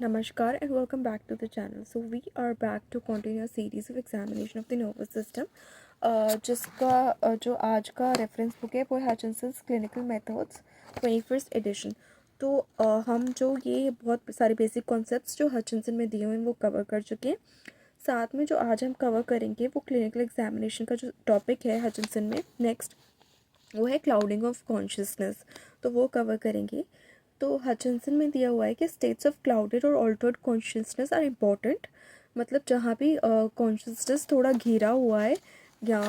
Namaskar and welcome back to the channel. So we are back to continue a series of examination of the nervous system. जिसका जो आज का reference book है वो है हचिंसन्स clinical methods 21st addition. तो हम जो ये बहुत सारे बेसिक कॉन्सेप्ट्स जो हचिंसन में दिए हुए हैं वो कवर कर चुके हैं. साथ में जो आज हम कवर करेंगे वो क्लिनिकल एग्जामिनेशन का जो टॉपिक है हचिंसन में नेक्स्ट वो है क्लाउडिंग ऑफ कॉन्शियसनेस. तो वो कवर करेंगे. तो हचिंसन में दिया हुआ है कि स्टेट्स ऑफ क्लाउडेड और ऑल्टर्ड कॉन्शियसनेस आर इम्पॉर्टेंट. मतलब जहाँ भी कॉन्शियसनेस थोड़ा घिरा हुआ है या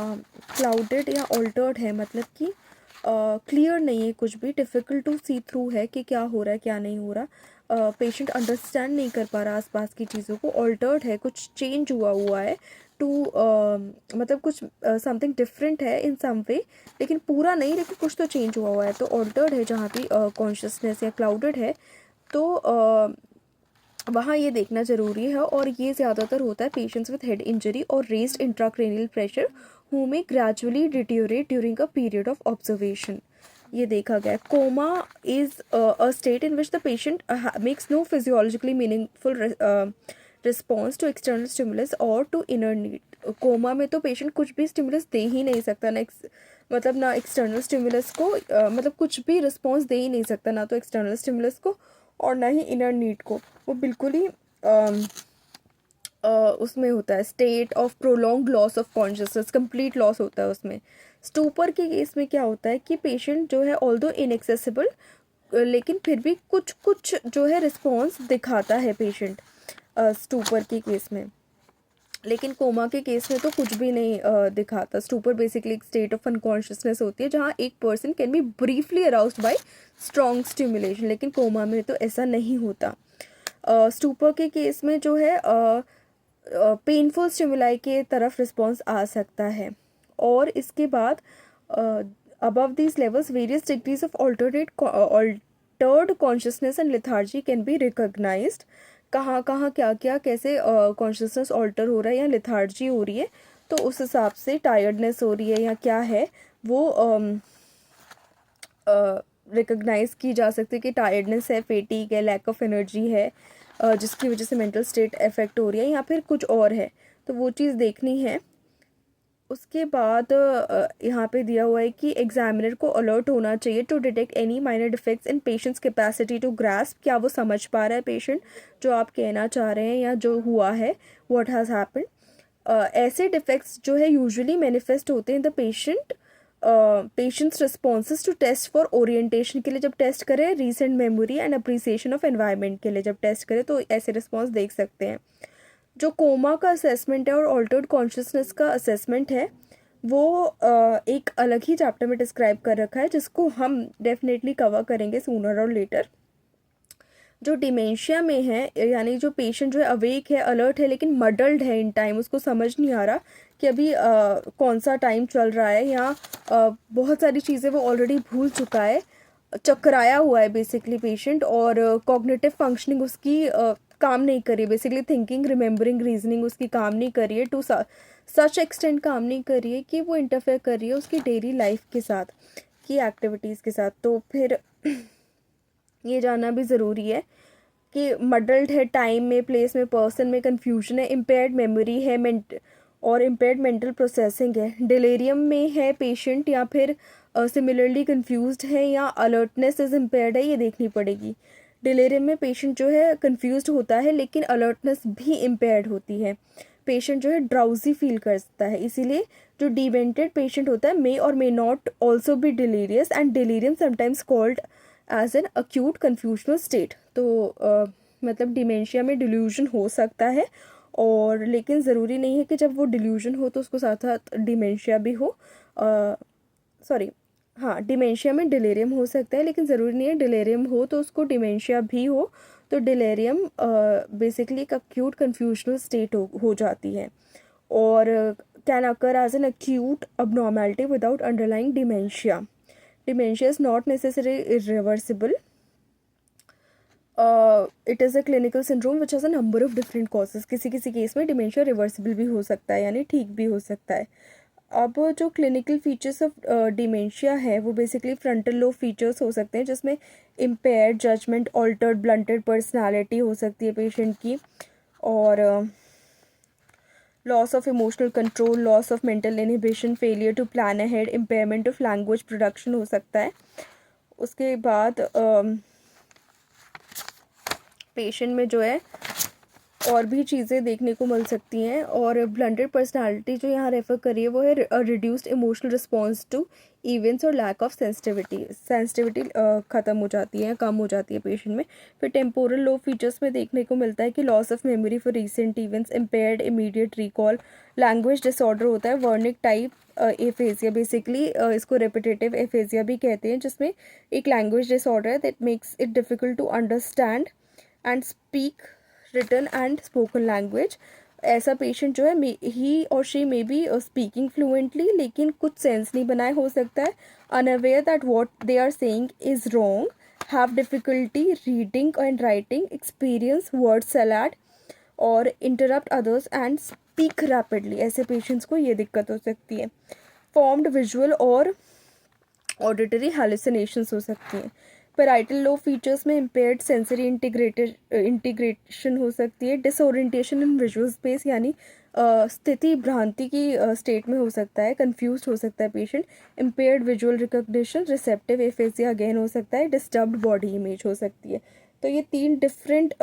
क्लाउडेड या ऑल्टर्ड है, मतलब कि क्लियर नहीं है, कुछ भी डिफ़िकल्ट टू सी थ्रू है कि क्या हो रहा है क्या नहीं हो रहा, पेशेंट अंडरस्टैंड नहीं कर पा रहा आसपास की चीज़ों को, ऑल्टर्ड है, कुछ चेंज हुआ है टू मतलब कुछ समथिंग डिफरेंट है इन सम वे, लेकिन पूरा नहीं, लेकिन कुछ तो चेंज हुआ है. तो ऑल्टर्ड है जहाँ भी कॉन्शियसनेस या क्लाउडेड है, तो वहाँ ये देखना ज़रूरी है. और ये ज़्यादातर होता है पेशेंट्स विद हेड इंजरी और रेज्ड इंट्राक्रेनियल प्रेशर हु में gradually deteriorate during a period of observation. ये देखा गया. Coma is a state in which the patient makes no physiologically meaningful response to external stimulus और to inner need. Coma में तो patient कुछ भी stimulus दे ही नहीं सकता, मतलब ना एक्सटर्नल स्टिमुलस को मतलब कुछ भी रिस्पॉन्स दे ही नहीं सकता, ना तो एक्सटर्नल स्टिमुलस को और ना ही इनर नीड को. वो बिल्कुल ही उसमें होता है state of prolong loss of consciousness, complete loss होता है उसमें. स्टूपर के केस में क्या होता है कि पेशेंट जो है ऑल्दो इनएक्सेसिबल, लेकिन फिर भी कुछ कुछ जो है रिस्पॉन्स दिखाता है पेशेंट स्टूपर के केस में. लेकिन कोमा के केस में तो कुछ भी नहीं दिखाता. स्टूपर बेसिकली एक स्टेट ऑफ अनकॉन्शियसनेस होती है जहाँ एक person can be briefly aroused bye strong stimulation, लेकिन कोमा में तो ऐसा नहीं होता. स्टूपर के केस में जो है पेनफुल स्टिमुलाई के तरफ रिस्पॉन्स आ सकता है. और इसके बाद above these levels various degrees of altered consciousness and lethargy can be recognised. कहाँ कहाँ क्या क्या कैसे कॉन्शियसनेस ऑल्टर हो रहा है या लिथार्जी हो रही है, तो उस हिसाब से टायर्डनेस हो रही है या क्या है वो रिकॉग्नाइज की जा सकती है कि टायर्डनेस है, फेटीग है, लैक ऑफ एनर्जी है, जिसकी वजह से मेंटल स्टेट इफेक्ट हो रही है या फिर कुछ और है, तो वो चीज़ देखनी है. उसके बाद यहाँ पे दिया हुआ है कि एग्जामिनर को अलर्ट होना चाहिए to detect any minor defects in patients capacity to grasp. क्या वो समझ पा रहा है पेशेंट जो आप कहना चाह रहे हैं या जो हुआ है, व्हाट हैज़ हैपेंड. ऐसे डिफेक्ट्स जो है यूजुअली मैनिफेस्ट होते हैं the patients responses to test for orientation के लिए जब टेस्ट करें, recent memory and appreciation of environment के लिए जब टेस्ट करें, तो ऐसे रिस्पॉन्स देख सकते हैं. जो कोमा का असेसमेंट है और ऑल्टर्ड कॉन्शियसनेस का असेसमेंट है वो एक अलग ही चैप्टर में डिस्क्राइब कर रखा है, जिसको हम डेफिनेटली कवर करेंगे सूनर और लेटर. जो डिमेंशिया में है, यानी जो पेशेंट जो है अवेक है, अलर्ट है, लेकिन मडल्ड है इन टाइम, उसको समझ नहीं आ रहा कि अभी कौन सा टाइम चल रहा है, या बहुत सारी चीज़ें वो ऑलरेडी भूल चुका है, चकराया हुआ है बेसिकली पेशेंट, और कॉग्निटिव फंक्शनिंग उसकी काम नहीं करी, बेसिकली थिंकिंग, रिमेंबरिंग, रीजनिंग उसकी काम नहीं कर रही है, टू सच एक्सटेंट काम नहीं कर रही है कि वो इंटरफेयर कर रही है उसकी डेली लाइफ के साथ की एक्टिविटीज़ के साथ. तो फिर ये जानना भी ज़रूरी है कि मडल्ड है, टाइम में, प्लेस में, पर्सन में कन्फ्यूजन है, इम्पेयर्ड मेमोरी है, और इम्पेयर्ड मेंटल प्रोसेसिंग है, डिलेरियम में है पेशेंट, या फिर सिमिलरली कंफ्यूज्ड है, या अलर्टनेस इज इम्पेयर्ड है, ये देखनी पड़ेगी. डिलेरियम में पेशेंट जो है कंफ्यूज्ड होता है लेकिन अलर्टनेस भी इम्पेयर्ड होती है. पेशेंट जो है ड्राउजी फील करता है, इसीलिए जो डिमेंटेड पेशेंट होता है मे और may not also be delirious, and delirium sometimes called as an acute confusional state. तो मतलब डिमेंशिया में डिल्यूजन हो सकता है, और लेकिन ज़रूरी नहीं है कि जब वो डिल्यूजन हो तो उसको साथ साथ डिमेंशिया भी हो. सॉरी, हाँ, डिमेंशिया में डिलेरियम हो सकता है, लेकिन ज़रूरी नहीं है डिलेरियम हो तो उसको डिमेंशिया भी हो. तो डिलेरियम बेसिकली एक अक्यूट कन्फ्यूजनल स्टेट हो जाती है, और can occur as an acute abnormality without underlying dementia. Dementia is not necessarily irreversible. It is a clinical syndrome which has a number of different causes. किसी किसी case में dementia reversible भी हो सकता है, यानी ठीक भी हो सकता है. अब जो क्लिनिकल फीचर्स ऑफ डिमेंशिया है वो बेसिकली फ्रंटल लोब फीचर्स हो सकते हैं, जिसमें impaired judgement, altered blunted personality हो सकती है पेशेंट की, और loss of emotional control, loss of mental inhibition, failure to plan ahead, impairment of language production हो सकता है। उसके बाद पेशेंट में जो है और भी चीज़ें देखने को मिल सकती हैं। और ब्लंटेड पर्सनालिटी जो यहाँ रेफ़र करी है वो है reduced emotional response to events और लैक ऑफ सेंसिटिविटी ख़त्म हो जाती है, कम हो जाती है पेशेंट में। फिर टेम्पोरल लोब फीचर्स में देखने को मिलता है कि loss of memory for recent events, impaired immediate recall, language disorder होता है, वर्निक टाइप एफेजिया, बेसिकली इसको रेपिटेटिव एफेजिया भी कहते हैं, जिसमें एक लैंग्वेज डिसऑर्डर है that makes it difficult to understand and speak written and spoken language. ऐसा पेशेंट जो है ही और she may be speaking fluently, लेकिन कुछ सेंस नहीं बनाए हो सकता है, unaware that what they are saying is wrong, have difficulty reading and writing, experience word salad और interrupt others and speak rapidly. ऐसे पेशेंट्स को ये दिक्कत हो सकती है। फॉर्म्ड विजुअल और ऑडिटरी हेलुसिनेशंस हो सकती हैं। पैराइटल लोब फीचर्स में इम्पेयर्ड सेंसरी इंटीग्रेशन हो सकती है। डिसओरिएंटेशन इन विजुअल स्पेस, यानी स्थिति भ्रांति की स्टेट में हो सकता है, कंफ्यूज हो सकता है patient. Impaired visual recognition, receptive aphasia again हो सकता है, डिस्टर्ब्ड बॉडी इमेज हो सकती है। तो ये 3 डिफरेंट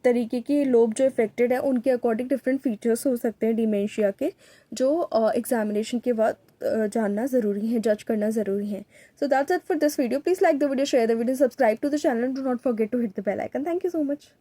तरीके की लोब जो इफेक्टेड है उनके अकॉर्डिंग डिफरेंट फीचर्स हो सकते हैं डिमेंशिया के, जो एग्जामिनेशन के बाद जानना ज़रूरी है, जज करना ज़रूरी है। So that's it for this video. Please like the video, share the video, subscribe to the channel, do not forget to hit the bell icon. Thank you so much.